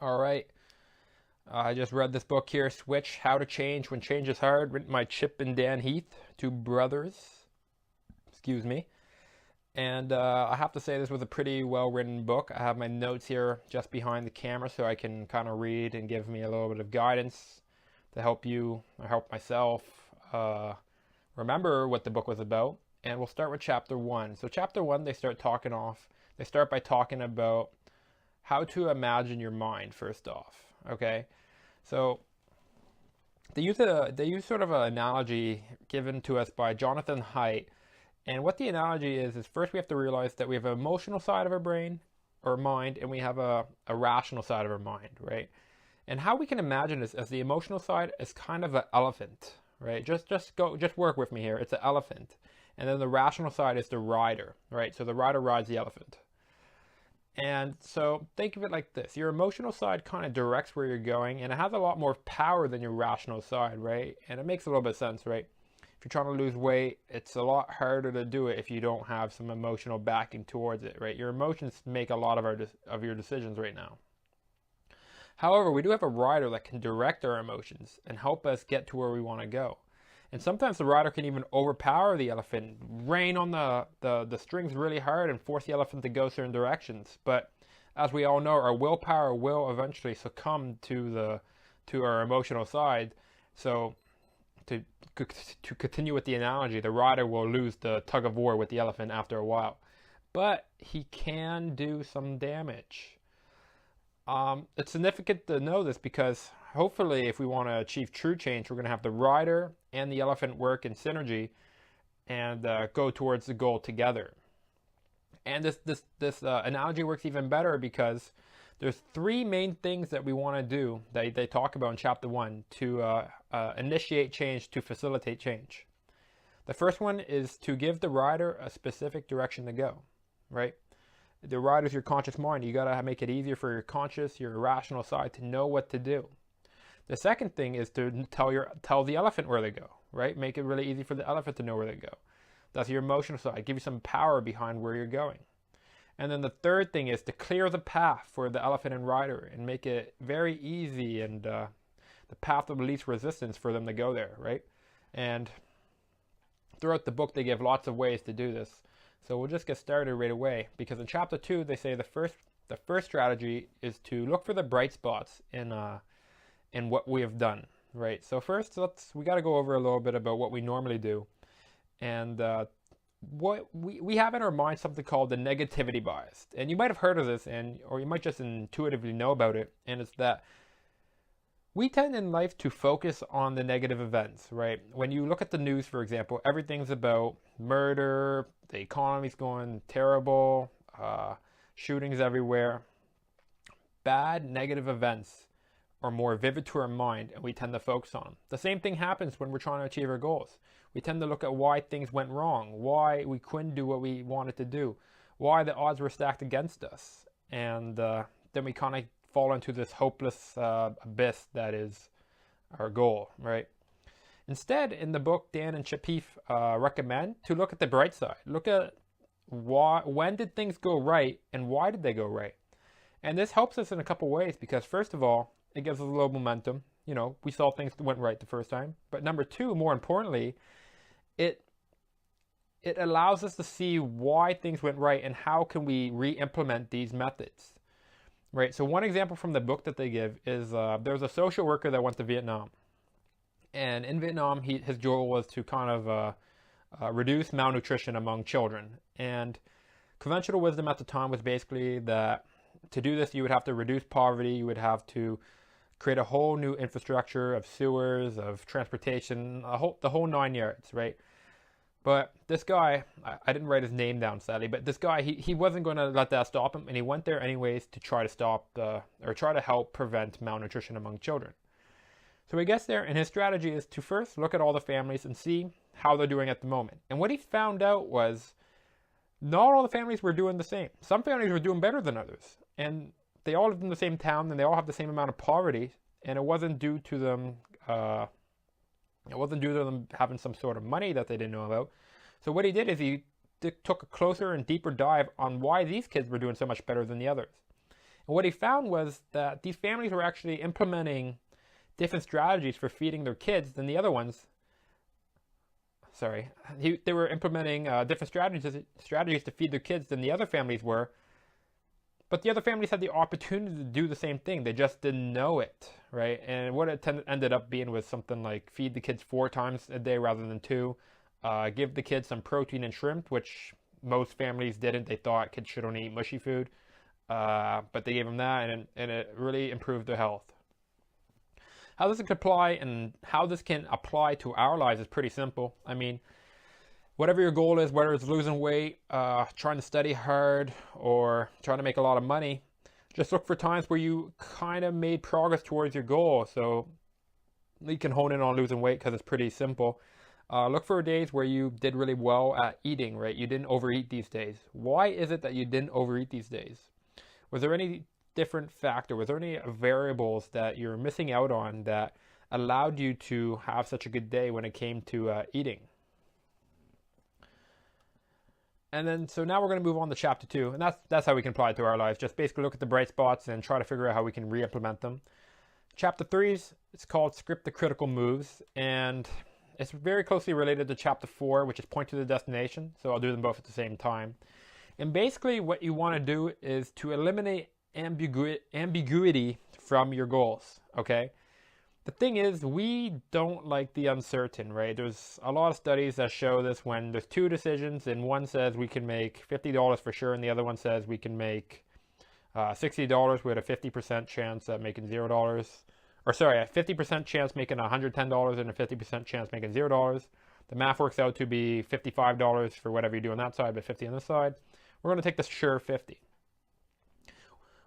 All right. I just read this book here, Switch, How to Change When Change is Hard, written by Chip and Dan Heath, two brothers. Excuse me. And I have to say, this was a pretty well written book. I have my notes here just behind the camera so I can kind of read and give me a little bit of guidance to help you or help myself remember what the book was about. And we'll start with chapter one. So, chapter one, they start by talking about how to imagine your mind, first off. Okay? So, they use sort of an analogy given to us by Jonathan Haidt. And what the analogy is first we have to realize that we have an emotional side of our brain or mind, and we have a rational side of our mind, right? And how we can imagine this as the emotional side is kind of an elephant, right? Just work with me here. It's an elephant. And then the rational side is the rider, right? So the rider rides the elephant. And so think of it like this. Your emotional side kind of directs where you're going, and it has a lot more power than your rational side, right? And it makes a little bit of sense, right? If you're trying to lose weight, it's a lot harder to do it if you don't have some emotional backing towards it, right? Your emotions make a lot of your decisions right now. However, we do have a rider that can direct our emotions and help us get to where we want to go. And sometimes the rider can even overpower the elephant, rein on the strings really hard and force the elephant to go certain directions. But as we all know, our willpower will eventually succumb to our emotional side. So to continue with the analogy, the rider will lose the tug of war with the elephant after a while. But he can do some damage. It's significant to know this because hopefully, if we want to achieve true change, we're going to have the rider and the elephant work in synergy and go towards the goal together. And this analogy works even better because there's three main things that we want to do that they talk about in chapter one to initiate change, to facilitate change. The first one is to give the rider a specific direction to go, right? The rider is your conscious mind. You got to make it easier for your conscious, your rational side to know what to do. The second thing is to tell the elephant where to go, right? Make it really easy for the elephant to know where to go. That's your emotional side. Give you some power behind where you're going. And then the third thing is to clear the path for the elephant and rider and make it very easy and the path of least resistance for them to go there, right? And throughout the book, they give lots of ways to do this. So we'll just get started right away because in chapter two, they say the first strategy is to look for the bright spots in what we have done, right? So first, we got to go over a little bit about what we normally do, and what we have in our mind something called the negativity bias, and you might have heard of this, or you might just intuitively know about it, and it's that we tend in life to focus on the negative events, right? When you look at the news, for example, everything's about murder, the economy's going terrible, shootings everywhere. Bad, negative events are more vivid to our mind, and we tend to focus on them. The same thing happens when we're trying to achieve our goals. We tend to look at why things went wrong, why we couldn't do what we wanted to do, why the odds were stacked against us, and then we kind of fall into this hopeless abyss that is our goal, right? Instead, in the book, Dan and Chip Heath recommend to look at the bright side. Look at when did things go right and why did they go right? And this helps us in a couple ways because, first of all, it gives us a little momentum. You know, we saw things that went right the first time. But number two, more importantly, it allows us to see why things went right and how can we re-implement these methods. Right, so one example from the book that they give is there's a social worker that went to Vietnam. And in Vietnam, his goal was to kind of reduce malnutrition among children. And conventional wisdom at the time was basically that to do this, you would have to reduce poverty, you would have to create a whole new infrastructure of sewers, of transportation, the whole 9 yards, right? But this guy, I didn't write his name down sadly, but this guy, he wasn't going to let that stop him, and he went there anyways to try to help prevent malnutrition among children. So he gets there, and his strategy is to first look at all the families and see how they're doing at the moment. And what he found out was not all the families were doing the same. Some families were doing better than others, and they all lived in the same town, and they all have the same amount of poverty, and it wasn't due to them having some sort of money that they didn't know about. So what he did is he took a closer and deeper dive on why these kids were doing so much better than the others. And what he found was that these families were actually implementing different strategies for feeding their kids than the other ones. They were implementing different strategies to feed their kids than the other families were. But the other families had the opportunity to do the same thing. They just didn't know it, right? And what it ended up being was something like feed the kids 4 times a day rather than 2. Give the kids some protein and shrimp, which most families didn't. They thought kids should only eat mushy food. But they gave them that, and it really improved their health. How this can apply and how this can apply to our lives is pretty simple. I mean, whatever your goal is, whether it's losing weight, trying to study hard, or trying to make a lot of money, just look for times where you kind of made progress towards your goal. So you can hone in on losing weight because it's pretty simple. Look for days where you did really well at eating, right? You didn't overeat these days. Why is it that you didn't overeat these days? Was there any different factor? Was there any variables that you're missing out on that allowed you to have such a good day when it came to eating? And then, so now we're going to move on to chapter 2, and that's how we can apply it to our lives. Just basically look at the bright spots and try to figure out how we can re-implement them. Chapter 3 it's called Script the Critical Moves, and it's very closely related to chapter 4, which is Point to the Destination. So I'll do them both at the same time. And basically what you want to do is to eliminate ambiguity from your goals, okay? The thing is, we don't like the uncertain, right? There's a lot of studies that show this when there's 2 decisions and one says we can make $50 for sure and the other one says we can make $60 with a 50% chance of making $0. Or sorry, a 50% chance making $110 and a 50% chance making $0. The math works out to be $55 for whatever you do on that side, but 50 on this side. We're going to take the sure 50.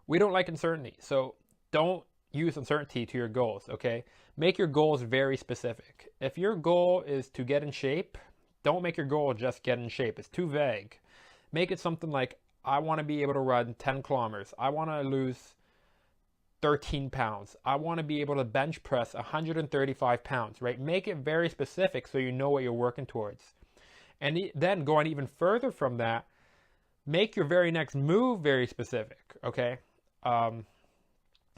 We don't like uncertainty, so don't use uncertainty to your goals, okay? Make your goals very specific. If your goal is to get in shape, don't make your goal just get in shape. It's too vague. Make it something like, I want to be able to run 10 kilometers. I want to lose 13 pounds. I want to be able to bench press 135 pounds, right? Make it very specific so you know what you're working towards. And then going even further from that, make your very next move very specific, okay?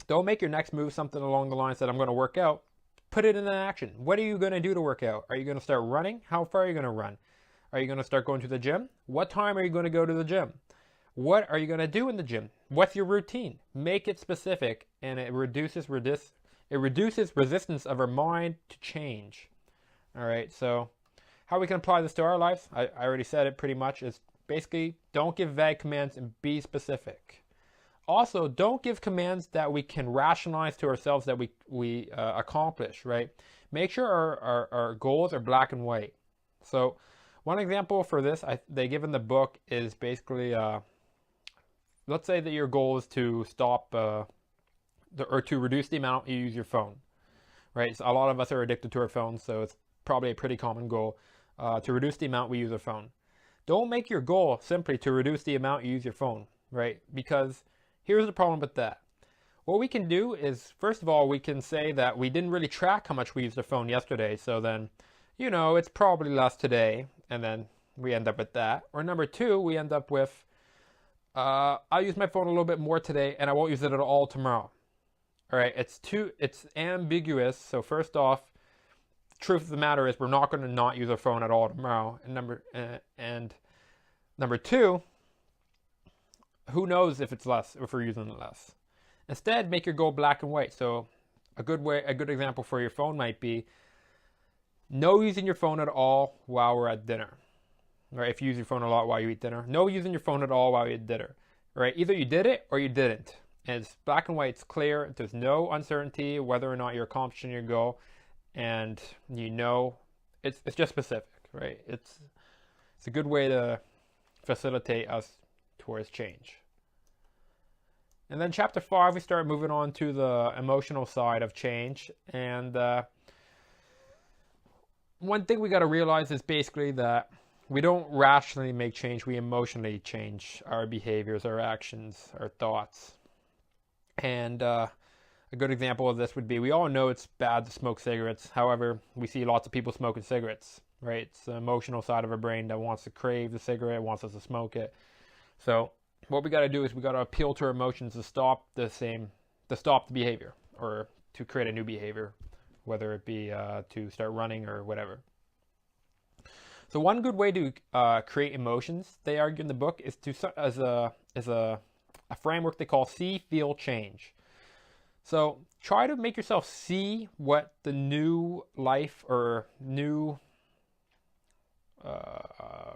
Don't make your next move something along the lines that I'm going to work out. Put it in action. What are you going to do to work out? Are you going to start running? How far are you going to run? Are you going to start going to the gym? What time are you going to go to the gym? What are you going to do in the gym? What's your routine? Make it specific, and it reduces resistance of our mind to change. All right, so how we can apply this to our lives, I already said it pretty much, is basically don't give vague commands and be specific. Also, don't give commands that we can rationalize to ourselves that we accomplish, right? Make sure our goals are black and white. So one example for this they give in the book is basically, let's say that your goal is to stop or to reduce the amount you use your phone, right? So a lot of us are addicted to our phones, so it's probably a pretty common goal to reduce the amount we use our phone. Don't make your goal simply to reduce the amount you use your phone, right? Because here's the problem with that. What we can do is, first of all, we can say that we didn't really track how much we used our phone yesterday, so then, it's probably less today, and then we end up with that. Or number 2, we end up with, I'll use my phone a little bit more today, and I won't use it at all tomorrow. All right, it's ambiguous, so first off, the truth of the matter is we're not going to not use our phone at all tomorrow. And number 2, who knows if it's less, if we're using it less. Instead, make your goal black and white. So a good example for your phone might be no using your phone at all while we're at dinner. Right? If you use your phone a lot while you eat dinner, no using your phone at all while you eat dinner. Right? Either you did it or you didn't. And it's black and white, it's clear. There's no uncertainty whether or not you're accomplishing your goal. And it's just specific, right? It's a good way to facilitate us towards change. And then chapter 5, we start moving on to the emotional side of change. And one thing we got to realize is basically that we don't rationally make change, we emotionally change our behaviors, our actions, our thoughts. And a good example of this would be, we all know it's bad to smoke cigarettes. However, we see lots of people smoking cigarettes, right? It's the emotional side of our brain that wants to crave the cigarette, wants us to smoke it. So what we got to do is we got to appeal to our emotions to stop the behavior, or to create a new behavior, whether it be to start running or whatever. So one good way to create emotions, they argue in the book, is to as a framework they call see, feel, change. So try to make yourself see what the new life or new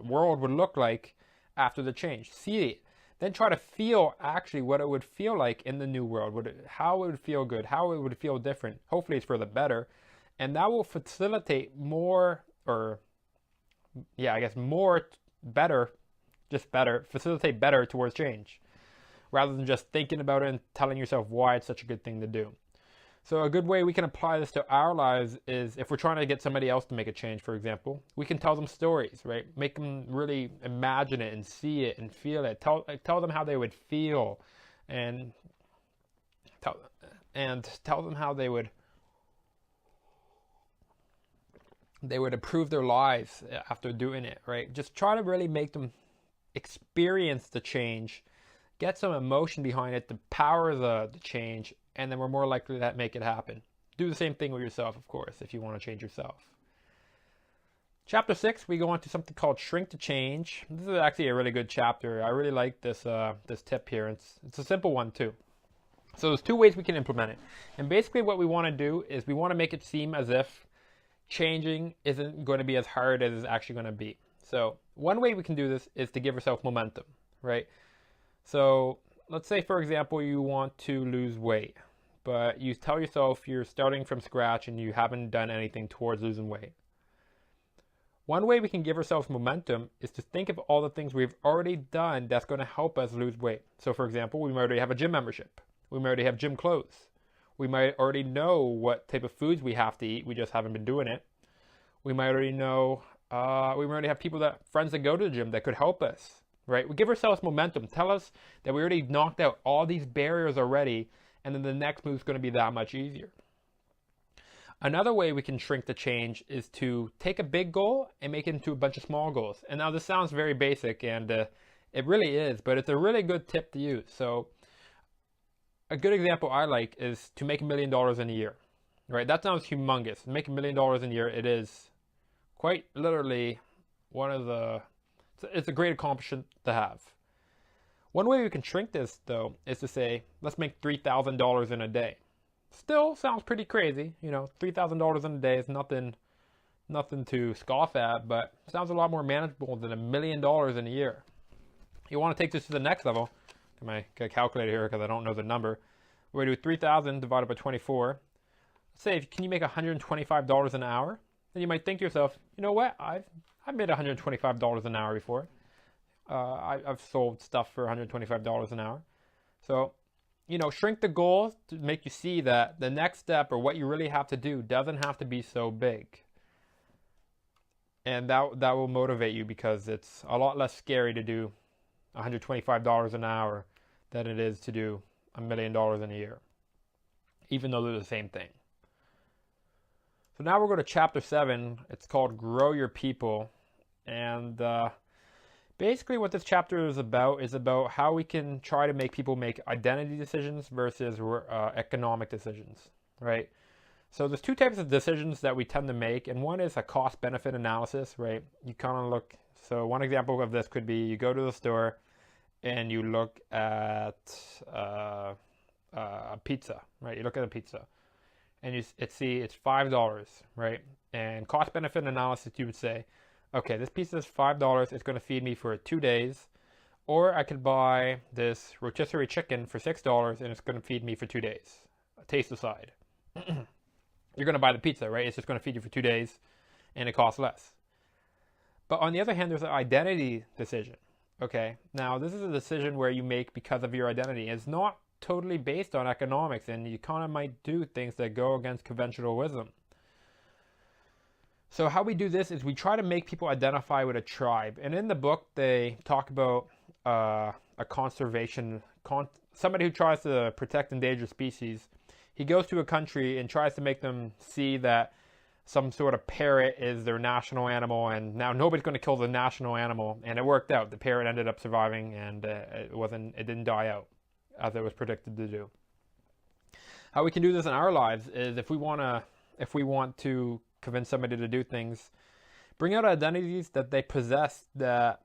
world would look like after the change. See it. Then try to feel actually what it would feel like in the new world, how it would feel good, how it would feel different. Hopefully it's for the better. And that will facilitate more, or yeah, I guess more, better, just better, facilitate better towards change, rather than just thinking about it and telling yourself why it's such a good thing to do. So a good way we can apply this to our lives is if we're trying to get somebody else to make a change, for example, we can tell them stories, right? Make them really imagine it and see it and feel it. Tell them how they would feel, and tell them how they would improve their lives after doing it, right? Just try to really make them experience the change, get some emotion behind it to power the change, and then we're more likely to make it happen. Do the same thing with yourself, of course, if you want to change yourself. Chapter 6, we go on to something called Shrink to Change. This is actually a really good chapter. I really like this tip here. It's a simple one too. So there's two ways we can implement it. And basically what we want to do is we want to make it seem as if changing isn't going to be as hard as it's actually going to be. So one way we can do this is to give ourselves momentum, right? So let's say, for example, you want to lose weight, but you tell yourself you're starting from scratch and you haven't done anything towards losing weight. One way we can give ourselves momentum is to think of all the things we've already done that's going to help us lose weight. So for example, we might already have a gym membership. We might already have gym clothes. We might already know what type of foods we have to eat. We just haven't been doing it. We might already know, we might already have friends that go to the gym that could help us. Right? We give ourselves momentum. Tell us that we already knocked out all these barriers already, and then the next move is going to be that much easier. Another way we can shrink the change is to take a big goal and make it into a bunch of small goals. And now this sounds very basic, and it really is, but it's a really good tip to use. So a good example I like is to make $1 million in a year. Right? That sounds humongous. Make $1 million in a year, it is quite literally it's a great accomplishment to have. One way we can shrink this, though, is to say, let's make $3,000 in a day. Still sounds pretty crazy. You know, $3,000 in a day is nothing to scoff at, but it sounds a lot more manageable than $1 million in a year. You want to take this to the next level. Get my calculator here because I don't know the number. We're going to do 3,000 divided by 24. Let's say, can you make $125 an hour? Then you might think to yourself, you know what, I've made $125 an hour before. I've sold stuff for $125 an hour. So, shrink the goal to make you see that the next step, or what you really have to do, doesn't have to be so big. And that will motivate you, because it's a lot less scary to do $125 an hour than it is to do $1 million in a year, even though they're the same thing. So now we'll go to chapter 7. It's called Grow Your People. And basically what this chapter is about how we can try to make people make identity decisions versus economic decisions, right? So there's two types of decisions that we tend to make, and one is a cost-benefit analysis, right? You kind of look, so one example of this could be you go to the store and you look at a pizza, right? You look at a pizza. And it's $5, right? And cost-benefit analysis, you would say, okay, this pizza is $5. It's going to feed me for 2 days. Or I could buy this rotisserie chicken for $6, and it's going to feed me for 2 days. Taste aside. You're going to buy the pizza, right? It's just going to feed you for 2 days, and it costs less. But on the other hand, there's an identity decision. Okay, now this is a decision where you make because of your identity. It's not totally based on economics, and you kind of might do things that go against conventional wisdom. So how we do this is we try to make people identify with a tribe. And in the book, they talk about somebody who tries to protect endangered species. He goes to a country and tries to make them see that some sort of parrot is their national animal, and now nobody's going to kill the national animal, and it worked out. The parrot ended up surviving, and it didn't die out as it was predicted to do. How we can do this in our lives is if we want to convince somebody to do things, bring out identities that they possess that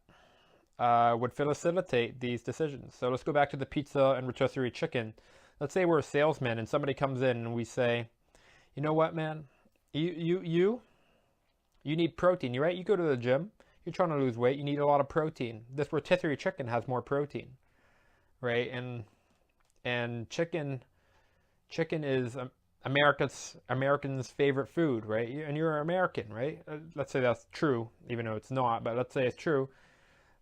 would facilitate these decisions. So let's go back to the pizza and rotisserie chicken. Let's say we're a salesman and somebody comes in and we say, you know what, man, you need protein, right? You go to the gym, you're trying to lose weight, you need a lot of protein. This rotisserie chicken has more protein, right? And chicken is Americans' favorite food, right? And you're American, right? Let's say that's true, even though it's not, but let's say it's true.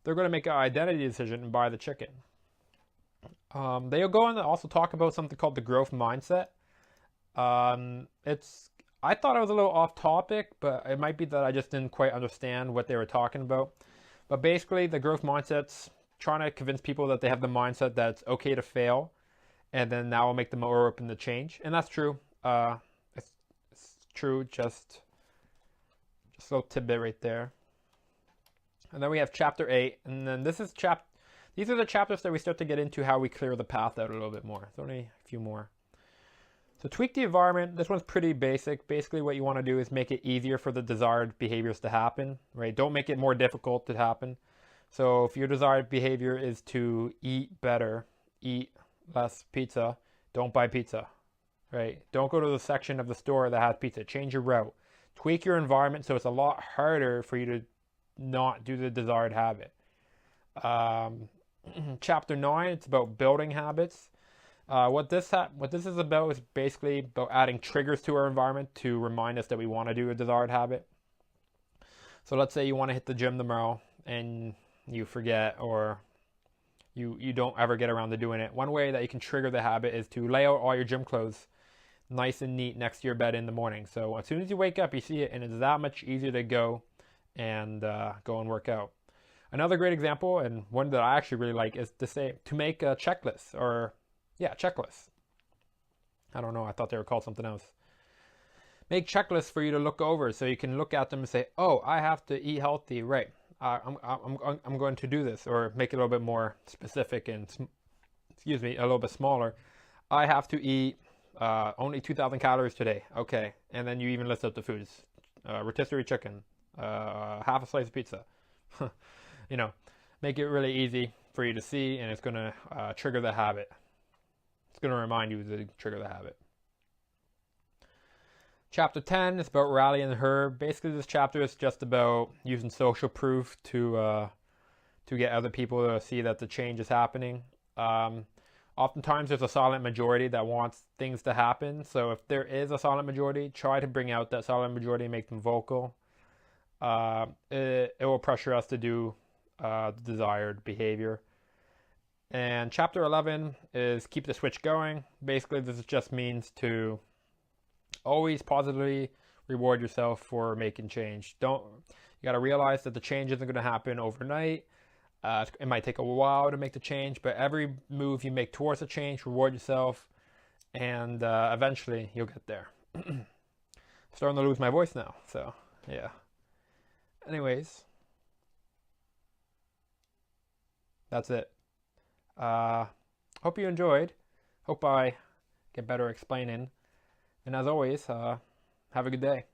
They're going to make an identity decision and buy the chicken. They'll go on to also talk about something called the growth mindset. I thought it was a little off topic, but it might be that I just didn't quite understand what they were talking about. But basically, the growth mindset's trying to convince people that they have the mindset that it's okay to fail, and then that will make them more open to change. And that's true. It's true. Just a little tidbit right there. And then we have chapter 8, and then these are the chapters that we start to get into how we clear the path out a little bit more. There's only a few more. So tweak the environment. This one's pretty basic. Basically what you want to do is make it easier for the desired behaviors to happen, right? Don't make it more difficult to happen. So if your desired behavior is to eat better, eat less pizza, don't buy pizza, right? Don't go to the section of the store that has pizza. Change your route. Tweak your environment so it's a lot harder for you to not do the desired habit. Chapter 9, it's about building habits. What this is about is basically about adding triggers to our environment to remind us that we want to do a desired habit. So let's say you want to hit the gym tomorrow and you forget, or you don't ever get around to doing it. One way that you can trigger the habit is to lay out all your gym clothes nice and neat next to your bed in the morning. So as soon as you wake up, you see it, and it's that much easier to go and work out. Another great example, and one that I actually really like, is to make a checklist, checklists. I don't know, I thought they were called something else. Make checklists for you to look over, so you can look at them and say, oh, I have to eat healthy, right? I'm going to do this, or make it a little bit more specific and a little bit smaller. I have to eat only 2,000 calories today. Okay, and then you even list out the foods: rotisserie chicken, half a slice of pizza. Make it really easy for you to see, and it's going to trigger the habit. It's going to remind you to trigger the habit. Chapter 10 is about rallying the herd. Basically, this chapter is just about using social proof to get other people to see that the change is happening. Oftentimes, there's a silent majority that wants things to happen. So if there is a silent majority, try to bring out that silent majority and make them vocal. It will pressure us to do the desired behavior. And chapter 11 is keep the switch going. Basically, this just means to always positively reward yourself for making change. You got to realize that the change isn't going to happen overnight. It might take a while to make the change, but every move you make towards the change, reward yourself, and eventually you'll get there. Starting to lose my voice now, so yeah. Anyways, that's it. Hope you enjoyed. Hope I get better explaining. And as always, have a good day.